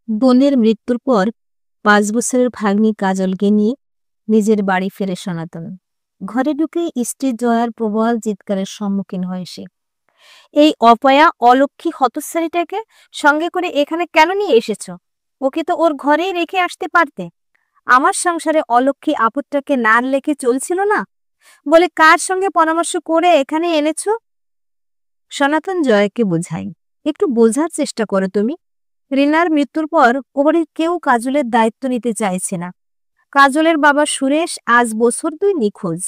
বোনের মৃত্যুর পর ৫ বছরের ভাগ্নি কাজলকে নিয়ে নিজের বাড়ি ফেরে সনাতন। ঘরে ঢুকে স্ত্রী জয়ার প্রবল চিৎকারের সম্মুখীন হয় সে। এই অপয়া অলক্ষী হতচ্ছাড়িটাকে সঙ্গে করে এখানে কেন নিয়ে এসেছো? ওকে তো ওর ঘরেই রেখে আসতে পারতে। আমার সংসারে অলক্ষী আপদটাকে না লেখে চলছিল না বলে কার সঙ্গে পরামর্শ করে এখানে এনেছো? সনাতন জয়াকে বোঝায়, একটু বোঝার চেষ্টা করো তুমি। রিনার মৃত্যুর পর ও বাড়ির কেউ কাজলের দায়িত্ব নিতে চাইছে না। কাজলের বাবা সুরেশ আজ বছর ২ নিখোঁজ।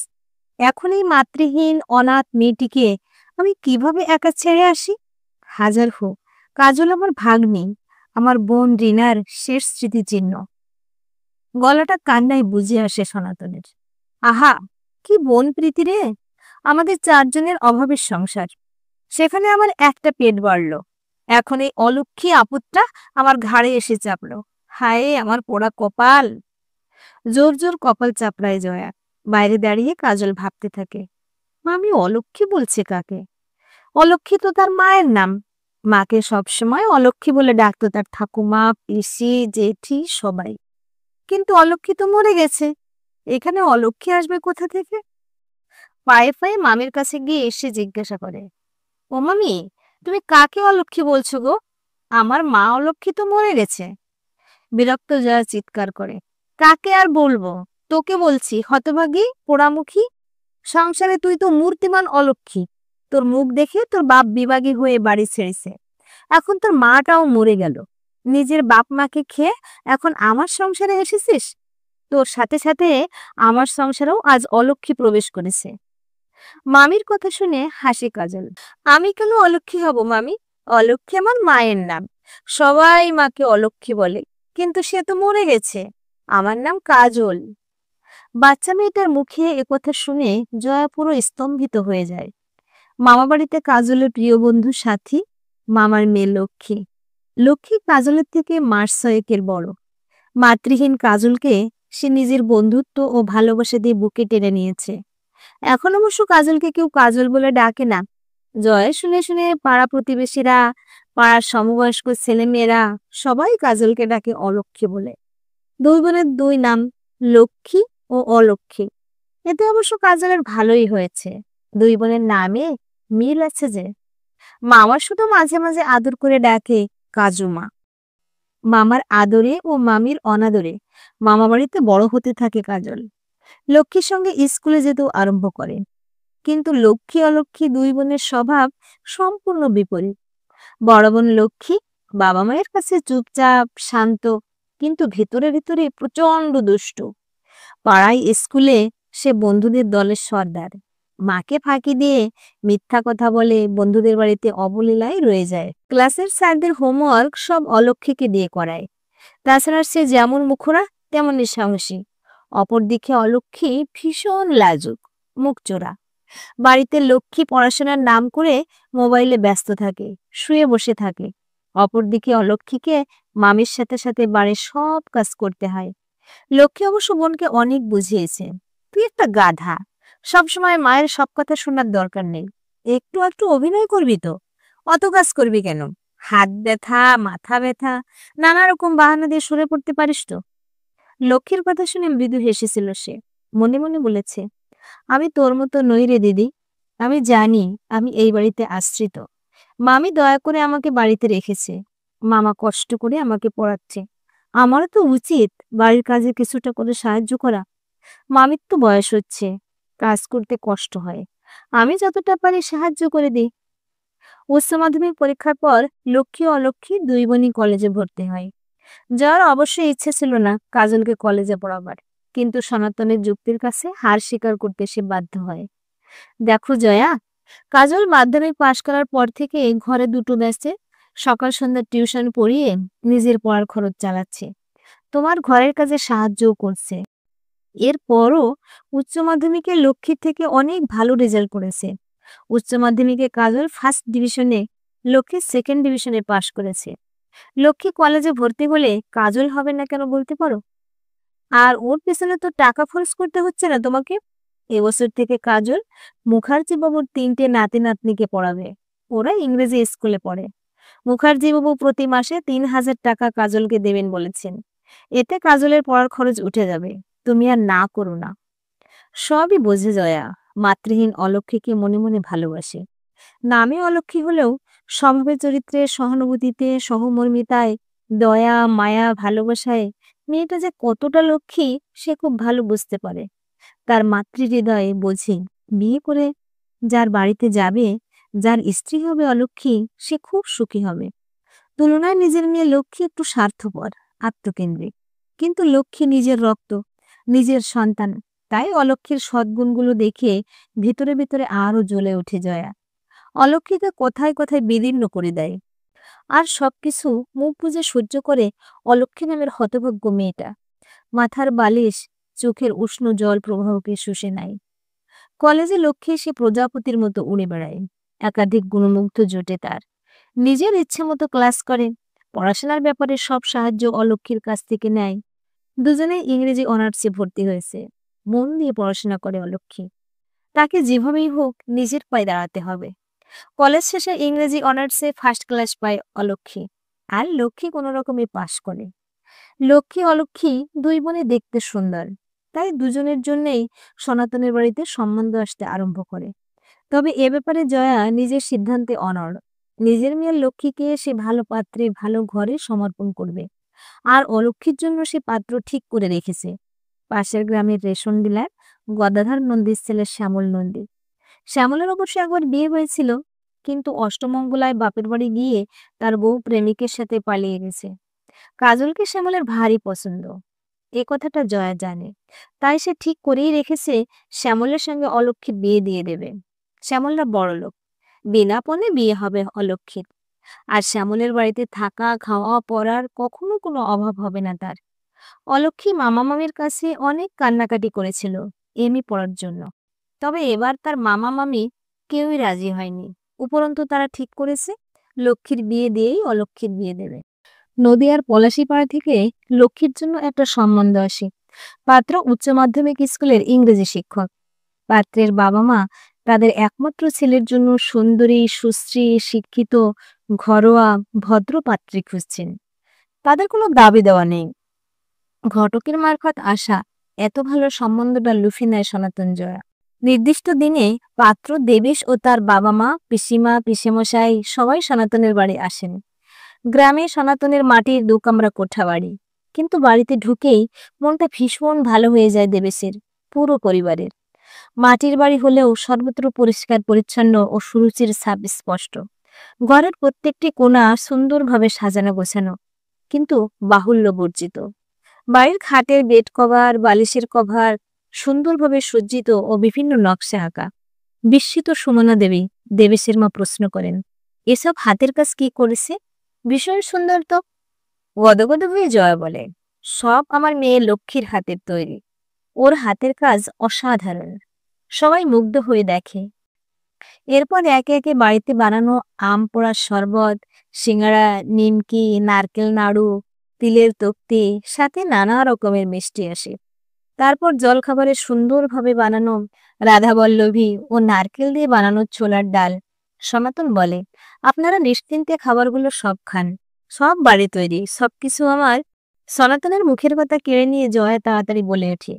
এখন এই মাতৃহীন অনাথ মেয়েটিকে আমি কিভাবে একা ছেড়ে আসি? হাজার হোক, কাজল আমার ভাগ্নি, আমার বোন রিনার শেষ স্মৃতিচিহ্ন। গলাটা কান্নায় বুঝে আসে সনাতনের। আহা, কি বোন প্রীতি রে! আমাদের ৪ জনের অভাবের সংসার, সেখানে আমার একটা পেট বাড়ল। এখন এই অলক্ষী আপদটা আমার ঘাড়ে এসে চাপলো। হায় আমার পোড়া কপাল! জোর জোর কপাল চাপড়ায় জয়া। বাইরে দাঁড়িয়ে কাজল ভাবতে থাকে, মামি অলক্ষী বলছে কাকে? অলক্ষী তো তার মায়ের নাম। মাকে সবসময় অলক্ষী বলে ডাকতো তার ঠাকুমা, পিসি, জেঠি সবাই। কিন্তু অলক্ষী তো মরে গেছে, এখানে অলক্ষী আসবে কোথা থেকে? পায়ে পায়ে মামির কাছে গিয়ে এসে জিজ্ঞাসা করে, ও মামি, তুমি কাকে অলক্ষী বলছো গো? আমার মা অলক্ষী তো মরে গেছে। বিরক্ত জয়া চিৎকার করে, কাকে আর বলবো? তোকে বলছি, হতভাগী পোড়ামুখী। সংসারে তুই তো মূর্তিমান অলক্ষী। তোর মুখ দেখে তোর বাপ বিভাগী হয়ে বাড়ি ছেড়েছে। এখন তোর মাটাও মরে গেল। নিজের বাপ মাকে খেয়ে এখন আমার সংসারে এসেছিস। তোর সাথে সাথে আমার সংসারেও আজ অলক্ষী প্রবেশ করেছে। মামির কথা শুনে হাসে কাজল। আমি কেন অলক্ষী হব মামি? অলক্ষী আমার মায়ের নাম। সবাই মাকে অলক্ষী বলে, কিন্তু সে তো মরে গেছে। আমার নাম কাজল। বাচ্চা মেয়েটার মুখে একথা শুনে জয়া পুরো স্তম্ভিত হয়ে যায়। মামা বাড়িতে কাজলের প্রিয় বন্ধু সাথী, মামার মেয়ে লক্ষ্মী। লক্ষ্মী কাজলের থেকে মাস ৬ বড়। মাতৃহীন কাজলকে সে নিজের বন্ধুত্ব ও ভালোবাসা দিয়ে বুকে টেনে নিয়েছে। এখন অবশ্য কাজলকে কেউ কাজল বলে ডাকে না। জয় শুনে শুনে পাড়া প্রতিবেশীরা, পাড়ার সমবয়স্ক ছেলেমেয়েরা সবাই কাজলকে ডাকে অলক্ষী বলে। ২ বোনের ২ নাম, লক্ষ্মী ও অলক্ষ্মী। এতে অবশ্য কাজলের ভালোই হয়েছে, ২ বোনের নামে মিল আছে যে। মামা শুধু মাঝে মাঝে আদর করে ডাকে কাজুমা। মামার আদরে ও মামির অনাদরে মামা বাড়িতে বড় হতে থাকে কাজল। লক্ষ্মীর সঙ্গে স্কুলে যেতেও আরম্ভ করে। কিন্তু লক্ষ্মী অলক্ষ্মী ২ বোনের স্বভাব সম্পূর্ণ বিপরীত। বড় বোন লক্ষ্মী বাবা মায়ের কাছে চুপচাপ শান্ত, কিন্তু ভেতরে ভেতরে প্রচন্ড দুষ্টু। পাড়ায় স্কুলে সে বন্ধুদের দলের সর্দার। মাকে ফাঁকি দিয়ে মিথ্যা কথা বলে বন্ধুদের বাড়িতে অবলীলায় রয়ে যায়। ক্লাসের স্যারদের হোমওয়ার্ক সব অলক্ষীকে দিয়ে করায়। তাছাড়া সে যেমন মুখরা তেমনই সাহসী। অপরদিকে অলক্ষী ভীষণ লাজুক, মুখচোরা। বাড়িতে লক্ষ্মী পড়াশোনার নাম করে মোবাইলে ব্যস্ত থাকে, শুয়ে বসে থাকে। অপরদিকে অলক্ষীকে মামির সাথে সাথে বাড়ির সব কাজ করতে হয়। লক্ষ্মী অবশ্য বোনকে অনেক বুঝিয়েছে, তুই একটা গাধা, সবসময় মায়ের সব কথা শোনার দরকার নেই। একটু একটু অভিনয় করবি তো, অত কাজ করবি কেন? হাত ব্যথা, মাথা ব্যথা, নানা রকম বাহানা দিয়ে সরে পড়তে পারিস তো। লক্ষ্মীর কথা শুনে মৃদু হেসেছিল সে। মনে মনে বলেছে, আমি তোর মতো নই রে দিদি। আমি জানি আমি এই বাড়িতে আশ্রিত। মামি দয়া করে আমাকে বাড়িতে রেখেছে, মামা কষ্ট করে আমাকে পড়াচ্ছে। আমারও তো উচিত বাড়ির কাজে কিছুটা করে সাহায্য করা। মামির তো বয়স হচ্ছে, কাজ করতে কষ্ট হয়, আমি যতটা পারি সাহায্য করে দিই। উচ্চ মাধ্যমিক পরীক্ষার পর লক্ষ্মী ও অলক্ষ্মী ২ বোনই কলেজে ভর্তি হয়। যার অবশ্যই ইচ্ছে ছিল না কাজলকে কলেজে পড়াবার, কিন্তু সনাতনের যুক্তির কাছে হার স্বীকার করতে সে বাধ্য হয়। দেখো জয়া, কাজল মাধ্যমিক পাশ করার পর থেকে ঘরে দুটো ব্যাচে সকাল সন্ধ্যা টিউশন পড়িয়ে নিজের পড়ার খরচ চালাচ্ছে, তোমার ঘরের কাজে সাহায্যও করছে। এরপরও উচ্চ মাধ্যমিকে লক্ষ্মীর থেকে অনেক ভালো রেজাল্ট করেছে। উচ্চ মাধ্যমিকে কাজল ফার্স্ট ডিভিশনে, লক্ষ্মী সেকেন্ড ডিভিশনে পাশ করেছে। লক্ষ্মী কলেজে ভর্তি হলে কাজল হবে না কেন বলতে পারো? আর ওর পেছনে তো টাকা খরচ করতে হচ্ছে না তোমাকে। এবছর থেকে কাজল মুখার্জি বাবুর ৩টে নাতি নাতনিকে পড়াবে। ওরা ইংরেজি স্কুলে পড়ে। মুখার্জি বাবু প্রতি মাসে ৩,০০০ টাকা কাজলকে দেবেন বলেছেন। এতে কাজলের পড়ার খরচ উঠে যাবে। তুমি আর না করো না। সবই বোঝে জয়া। মাতৃহীন অলক্ষ্মীকে মনে মনে ভালোবাসে। নামে অলক্ষ্মী হলেও স্বভাবে, চরিত্রে, সহানুভূতিতে, সহমর্মিতায়, দয়া, মায়া, ভালোবাসায় মেয়েটা যে কতটা লক্ষ্মী সে খুব ভালো বুঝতে পারে। তার মাতৃহৃদয়ে বোঝে, বিয়ে করে যার বাড়িতে যাবে, যার স্ত্রী হবে অলক্ষ্মী, সে খুব সুখী হবে। তুলনায় নিজের মেয়ে লক্ষ্মী একটু স্বার্থপর, আত্মকেন্দ্রিক। কিন্তু লক্ষ্মী নিজের রক্ত, নিজের সন্তান। তাই অলক্ষ্মীর সদ্গুণগুলো দেখে ভিতরে ভিতরে আরো জ্বলে ওঠে জয়া। অলক্ষ্মীকে কথায় কথায় বিদীর্ণ করে দেয়। আর সবকিছু মুখ বুজে সহ্য করে অলক্ষ্মী নামের হতভাগ্য মেয়েটা। মাথার বালিশ, চোখের উষ্ণ জল প্রবাহকে শুষে নেয়। কলেজে লক্ষ্মী সে প্রজাপতির মতো উড়ে বেড়ায়। একাধিক গুণমুগ্ধ জোটে তার। নিজের ইচ্ছে মতো ক্লাস করে। পড়াশোনার ব্যাপারে সব সাহায্য অলক্ষ্মীর কাছ থেকে নেয়। দুজনেই ইংরেজি অনার্সে ভর্তি হয়েছে। মন দিয়ে পড়াশোনা করে অলক্ষ্মী। তাকে যেভাবেই হোক নিজের পায়ে দাঁড়াতে হবে। কলেজ শেষে ইংরেজি অনার্সে ফার্স্ট ক্লাস পায় অলক্ষ্মী। আর লক্ষ্মী কোনো রকমে পাশ করে। লক্ষ্মী অলক্ষ্মী দুই বোনে দেখতে সুন্দর। তাই দুজনের জন্যেই সনাতনের বাড়িতে সম্বন্ধ আসতে আরম্ভ করে। তবে এ ব্যাপারে জয়া নিজের সিদ্ধান্তে অনড়। নিজের মেয়ের লক্ষ্মীকে সে ভালো পাত্রে, ভালো ঘরে সমর্পণ করবে। আর অলক্ষ্মীর জন্য সে পাত্র ঠিক করে রেখেছে। পাশের গ্রামের রেশন ডিলার গদাধর নন্দীর ছেলে শ্যামল নন্দী। শ্যামলের অবশ্য একবার বিয়ে হয়েছিল, কিন্তু অষ্টমঙ্গলায় বাপের বাড়ি গিয়ে তার বউ প্রেমিকের সাথে পালিয়ে গেছে। কাজলকে শ্যামলের ভারী পছন্দ। এ কথাটা জয়া জানে। তাই সে ঠিক করেই রেখেছে শ্যামলের সঙ্গে অলক্ষ্মীর বিয়ে দিয়ে দেবে। শ্যামলরা বড়লোক। বিনা পণে বিয়ে হবে অলক্ষ্মীর। আর শ্যামলের বাড়িতে থাকা, খাওয়া, পড়ার কখনো কোনো অভাব হবে না তার। অলক্ষ্মী মামা মামির কাছে অনেক কান্নাকাটি করেছিল এমই পড়ার জন্য। তবে এবার তার মামা মামি কেউই রাজি হয়নি। উপরন্তু তারা ঠিক করেছে লক্ষ্মীর বিয়ে দিয়েই অলক্ষ্মীর বিয়ে দেবে। নদিয়ার পলাশীপাড়া থেকে লক্ষ্মীর জন্য একটা সম্বন্ধ আসে। পাত্র উচ্চ মাধ্যমিক স্কুলের ইংরেজি শিক্ষক। পাত্রের বাবা মা তাদের একমাত্র ছেলের জন্য সুন্দরী, সুশ্রী, শিক্ষিত, ঘরোয়া, ভদ্র পাত্রী খুঁজছেন। তাদের কোনো দাবি দেওয়া নেই। ঘটকের মারফত আসা এত ভালো সম্বন্ধটা লুফে নেয় সনাতন জয়া। নির্দিষ্ট দিনে পাত্র দেবেশ ও তার বাবা মা, পিসিমা, পিসেমশাই সবাই সনাতনের বাড়ি আসেন। গ্রামে সনাতনের মাটির ২ কামরা কোঠা বাড়ি। কিন্তু বাড়িতে ঢুকেই মনটা ভীষণ ভালো হয়ে যায় দেবেশের, পুরো পরিবারের। মাটির বাড়ি হলেও সর্বত্র পরিষ্কার পরিচ্ছন্ন ও সুরুচির ছাপ স্পষ্ট। ঘরের প্রত্যেকটি কোণা সুন্দরভাবে সাজানো গোছানো, কিন্তু বাহুল্য বর্জিত। বাড়ির খাটের বেড কভার, বালিশের কভার সুন্দরভাবে সজ্জিত ও বিভিন্ন নকশা আঁকা। বিস্মিত সুমনা দেবী দেবেশের মা প্রশ্ন করেন, এসব হাতের কাজ কি করেছে? ভীষণ সুন্দর তো। গদগদ হয়ে জয়া বলে, সব আমার মেয়ে লক্ষ্মীর হাতের তৈরি। ওর হাতের কাজ অসাধারণ। সবাই মুগ্ধ হয়ে দেখে। এরপর একে একে বাড়িতে বানানো আম পোড়ার শরবত, সিঙ্গারা, নিমকি, নারকেল নাড়ু, তিলের তক্তি, সাথে নানা রকমের মিষ্টি আসে। তারপর জলখাবারে সুন্দরভাবে বানানো রাধাবল্লভী ও নারকেল দিয়ে বানানো ছোলার ডাল। সনাতন বলে, আপনারা নিশ্চিন্তে খাবারগুলো সব খান। সব বাড়ি তৈরি, সবকিছু আমার। সনাতনের মুখের কথা কেড়ে নিয়ে জয়া তাড়াতাড়ি বলে ওঠে,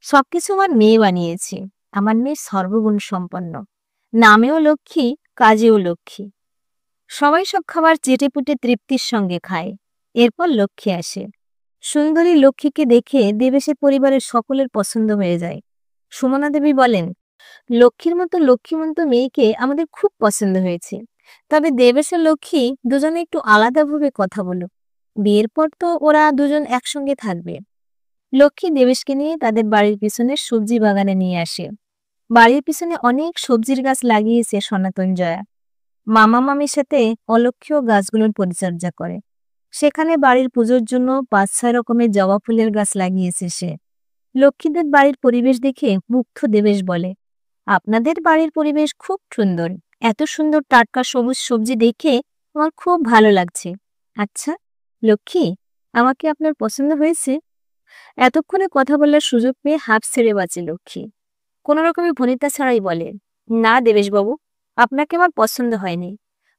সবকিছু আমার মেয়ে বানিয়েছে। আমার মেয়ে সর্বগুণ সম্পন্ন। নামেও লক্ষ্মী, কাজেও লক্ষ্মী। সবাই সব খাবার চেটেপুটে তৃপ্তির সঙ্গে খায়। এরপর লক্ষ্মী আসে। সুন্দরী লক্ষ্মীকে দেখে দেবেশের পরিবারের সকলের পছন্দ হয়ে যায়। সুমনা দেবী বলেন, লক্ষ্মীর মতো লক্ষ্মীমন্ত মেয়েকে আমাদের খুব পছন্দ হয়েছে। তবে দেবেশের লক্ষ্মী দুজনে একটু আলাদাভাবে কথা বলো। বিয়ের পর তো ওরা দুজন একসঙ্গে থাকবে। লক্ষ্মী দেবেশকে নিয়ে তাদের বাড়ির পিছনে সবজি বাগানে নিয়ে আসে। বাড়ির পিছনে অনেক সবজির গাছ লাগিয়েছে সনাতন জয়া। মামা মামির সাথে অলক্ষ্মীও গাছগুলোর পরিচর্যা করে। সেখানে বাড়ির পুজোর জন্য ৫-৬ রকমের জবা ফুলের গাছ লাগিয়েছে সে। লক্ষ্মীদের বাড়ির পরিবেশ দেখে মুগ্ধ দেবেশ বলে, আপনাদের বাড়ির পরিবেশ খুব সুন্দর। এত সুন্দর টাটকা সবুজ সবজি দেখে আমার খুব ভালো লাগছে। আচ্ছা লক্ষ্মী, আমাকে আপনার পছন্দ হয়েছে? এতক্ষণে কথা বলার সুযোগ পেয়ে হাঁপ ছেড়ে বাঁচে লক্ষ্মী। কোন রকমের ভনিতা ছাড়াই বলে, না দেবেশবাবু, আপনাকে আমার পছন্দ হয়নি।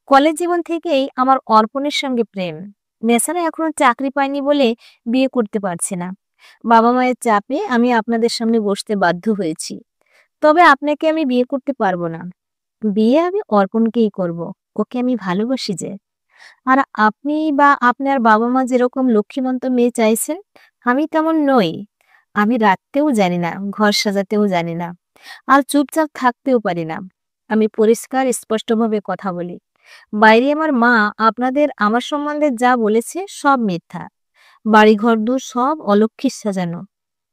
কলেজ জীবন থেকেই আমার অর্পণের সঙ্গে প্রেম। নেসারা এখনো চাকরি পায়নি বলে বিয়ে করতে পারছে না। বাবা মায়ের চাপে আমি আপনাদের সামনে বসতে বাধ্য হয়েছি। তবে আপনাকে আমি বিয়ে করতে পারবো না। বিয়ে আমি অর্পণকেই করব। ওকে আমি ভালোবাসি যে। আর আপনি বা আপনার বাবা মা যেরকম লক্ষ্মীমন্ত মেয়ে চাইছেন, আমি তেমন নই। আমি রাখতেও জানি না, ঘর সাজাতেও জানি না, আর চুপচাপ থাকতেও পারি না। আমি পরিষ্কার স্পষ্টভাবে কথা বলি। বাইরে আমার মা আপনাদের আমার সম্বন্ধে যা বলেছে সব মিথ্যা। বাড়িঘর দূর সব অলক্ষীর সাজানো।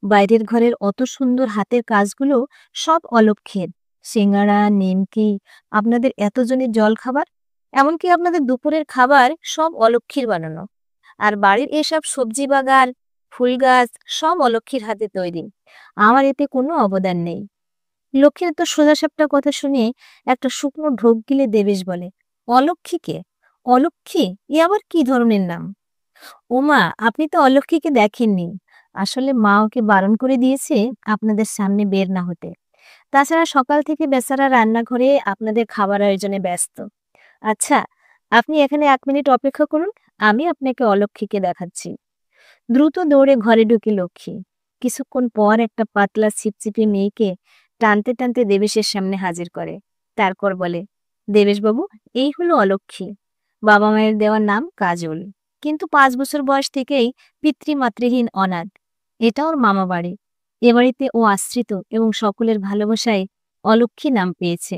বাইরের ঘরের অত সুন্দর হাতের কাজগুলো সব অলক্ষীর। সিঙ্গাড়া, নিমকি, আপনাদের এতজনের জল খাবার, এমনকি আপনাদের দুপুরের খাবার সব অলক্ষীর বানানো। আর বাড়ির এসব সবজি বাগান, ফুল গাছ সব অলক্ষীর হাতে তৈরি। আমার এতে কোনো অবদান নেই। লক্ষ্মীর তো সোজাসাপটা কথা শুনে একটা শুকনো ঢোক গিলে দেবেশ বলে, অলক্ষীকে? অলক্ষী? এ আবার কি ধরনের নাম? ওমা, আপনি তো অলক্ষীকে দেখেননি। আসলে মা ওকে বারণ করে দিয়েছে আপনাদের সামনে বের না হতে। তাছাড়া সকাল থেকে বেচারা রান্নাঘরে আপনাদের খাবার আয়োজনে ব্যস্ত। আচ্ছা, আপনি এখানে 1 মিনিট অপেক্ষা করুন, আমি আপনাকে অলক্ষীকে দেখাচ্ছি। দ্রুত দৌড়ে ঘরে ঢুকে লক্ষ্মী। কিছুক্ষণ পর একটা পাতলা ছিপছিপে মেয়েকে টানতে টানতে দেবেশের সামনে হাজির করে। তারপর বলে, দেবেশবাবু, এই হলো অলক্ষী। বাবা মায়ের দেওয়া নাম কাজল, কিন্তু 5 বছর বয়স থেকেই পিতৃমাতৃহীন অনাথ। এটা ওর মামা বাড়ি। এ বাড়িতে ও আশ্রিত এবং সকলের ভালোবাসায় অলক্ষী নাম পেয়েছে।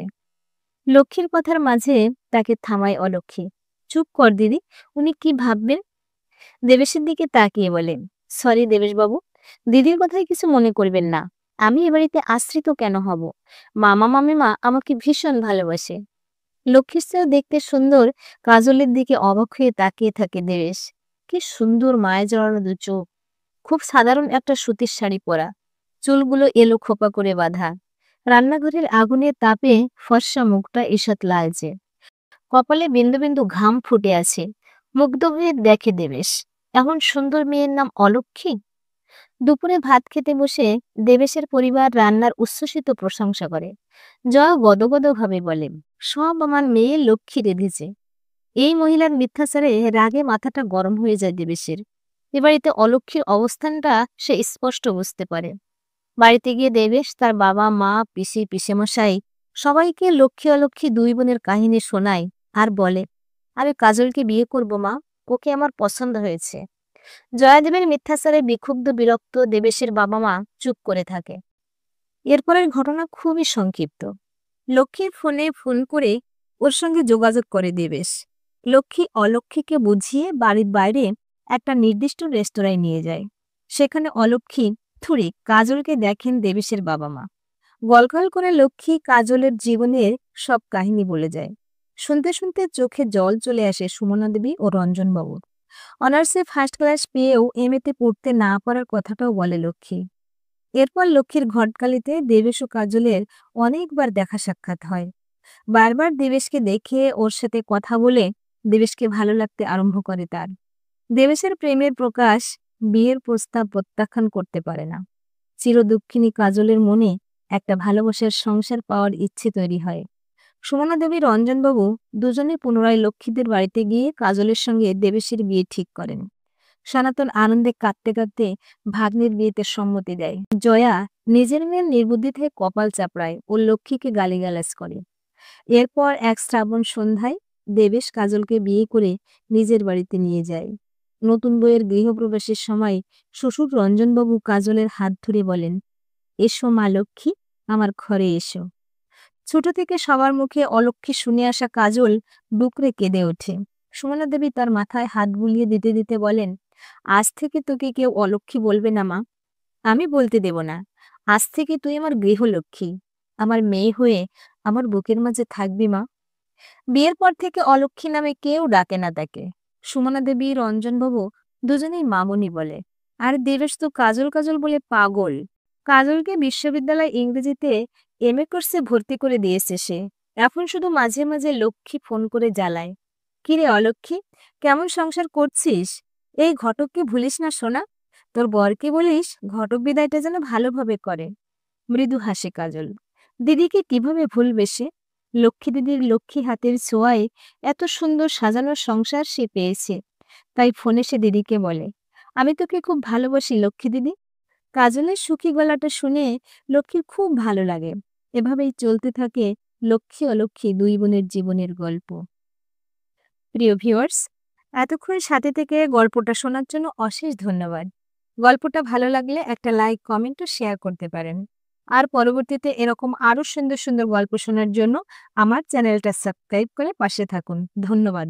লক্ষ্মীর কথার মাঝে তাকে থামায় অলক্ষী। চুপ কর দিদি, উনি কি ভাববেন? দেবেশের দিকে তাকিয়ে বলেন, সরি দেবেশবাবু, দিদির কথায় কিছু মনে করবেন না। আমি এ বাড়িতে আশ্রিত কেন হব? মামা মামিমা আমাকে ভীষণ ভালোবাসে। লক্ষ্মীর চেয়েও দেখতে সুন্দর কাজলের দিকে অবাক হয়ে তাকিয়ে থাকে দেবেশ। কি সুন্দর মায়া জড়ানো দু চোখ। খুব সাধারণ একটা সুতির শাড়ি পরা, চুলগুলো এলো খোপা করে বাঁধা। রান্নাঘরের আগুনের তাপে ফর্সা মুখটা ঈষৎ লালচে। কপালে বিন্দু বিন্দু ঘাম ফুটে আছে। মুগ্ধ হয়ে দেখে দেবেশ। এমন সুন্দর মেয়ের নাম অলক্ষী? দুপুরে ভাত খেতে বসে দেবেশের পরিবার রান্নার উচ্ছ্বসিত প্রশংসা করে। জয় গদগদ ভাবে বলেন, সব আমার মেয়ে লক্ষ্মী রেঁধেছে। এই মহিলার মিথ্যাচারে রাগে মাথাটা গরম হয়ে যায় দেবেশের। এ বাড়িতে অলক্ষীর অবস্থানটা সে স্পষ্ট বুঝতে পারে। বাড়িতে গিয়ে দেবেশ তার বাবা মা, পিসি পিসেমশাই সবাইকে লক্ষ্মী অলক্ষী 2 বোনের কাহিনী শোনায় আর বলে, আমি কাজলকে বিয়ে করব মা, ওকে আমার পছন্দ হয়েছে। জয়াদেবের মিথ্যাচারে বিক্ষুব্ধ বিরক্ত দেবেশের বাবা মা চুপ করে থাকে। এরপরের ঘটনা খুবই সংক্ষিপ্ত। লক্ষ্মীর ফোনে ফোন করে ওর সঙ্গে যোগাযোগ করে দেবেশ। লক্ষ্মী অলক্ষীকে বুঝিয়ে বাড়ির বাইরে একটা নির্দিষ্ট রেস্তোরাঁয় নিয়ে যায়। সেখানে অলক্ষী কাজলকে দেখেন দেবেশের বাবা মা। গলগল করে লক্ষ্মী কাজলের জীবনের সব কাহিনী বলে যায়। শুনতে শুনতে চোখে জল চলে আসে সুমনা দেবী ও রঞ্জনবাবুর। অনার্সে ফার্স্ট ক্লাস পেয়েও এমএতে পড়তে না পারার কথাটাও বলে লক্ষ্মী। এরপর লক্ষ্মীর ঘটকালিতে দেবেশ ও কাজলের অনেকবার দেখা সাক্ষাৎ হয়। বারবার দেবেশকে দেখে ওর সাথে কথা বলে দেবেশকে ভালো লাগতে আরম্ভ করে তার। দেবেশের প্রেমের প্রকাশ বিয়ের প্রস্তাব প্রত্যাখ্যান করতে পারে না। চিরদুঃখিনী কাজলের মনে একটা ভালোবাসার সংসার পাওয়ার ইচ্ছে তৈরি হয়। সুমনা দেবী, রঞ্জনবাবু দুজনে পুনরায় লক্ষ্মীদের বাড়িতে গিয়ে কাজলের সঙ্গে দেবেশের বিয়ে ঠিক করেন। সনাতন আনন্দে কাঁদতে কাঁদতে ভাগ্নের বিয়েতে সম্মতি দেয়। জয়া নিজের মেয়ের নির্বুদ্ধি থেকে কপাল চাপড়ায় ও লক্ষ্মীকে গালিগালাজ করে। এরপর এক শ্রাবণ সন্ধ্যায় দেবেশ কাজলকে বিয়ে করে নিজের বাড়িতে নিয়ে যায়। নতুন বউয়ের গৃহপ্রবেশের সময় শ্বশুর রঞ্জনবাবু কাজলের হাত ধরে বলেন, এসো মা লক্ষ্মী, আমার ঘরে এসো। ছোট থেকে সবার মুখে অলক্ষ্মী শুনে আসা কাজল ডুকরে কেঁদে ওঠে। সুমনা দেবী তার মাথায় হাত বুলিয়ে দিতে দিতে বলেন, আজ থেকে তোকে কেউ অলক্ষ্মী বলবে না মা। আমি বলতে দেব না। আজ থেকে তুই আমার গৃহলক্ষ্মী। আমার মেয়ে হয়ে আমার বুকের মাঝে থাকবি মা। বিয়ের পর থেকে অলক্ষ্মী নামে কেউ ডাকে না তাকে। সুমনা দেবী, রঞ্জনবাবু দুজনেই মামুনি বলে। আর দেবেশ তো কাজল কাজল বলে পাগল। কাজলকে বিশ্ববিদ্যালয় ইংরেজিতে এমএ কোর্সে ভর্তি করে দিয়েছে সে। এখন শুধু মাঝে মাঝে লক্ষ্মী ফোন করে জ্বালায়, কিরে অলক্ষ্মী, কেমন সংসার করছিস? এই ঘটককে ভুলিস না সোনা। তোর বরকে বলিস ঘটক বিদায়টা যেন ভালোভাবে করে। মৃদু হাসে কাজল। দিদিকে কিভাবে ভুলবে সে? লক্ষ্মী দিদির লক্ষ্মী হাতের ছোঁয়ায় এত সুন্দর সাজানো সংসার সে পেয়েছে। তাই ফোনে সে দিদিকে বলে, আমি তোকে খুব ভালোবাসি লক্ষ্মী দিদি। কাজলের সুখী গলাটা শুনে লক্ষ্মীর খুব ভালো লাগে। এভাবেই চলতে থাকে লক্ষ্মী অলক্ষ্মী দুই বোনের জীবনের গল্প। প্রিয় ভিউয়ার্স, এতক্ষণ সাথে থেকে গল্পটা শোনার জন্য অশেষ ধন্যবাদ। গল্পটা ভালো লাগলে একটা লাইক, কমেন্ট ও শেয়ার করতে পারেন। আর পরবর্তীতে এরকম আরো সুন্দর সুন্দর গল্প শোনার জন্য আমার চ্যানেলটা সাবস্ক্রাইব করে পাশে থাকুন। ধন্যবাদ।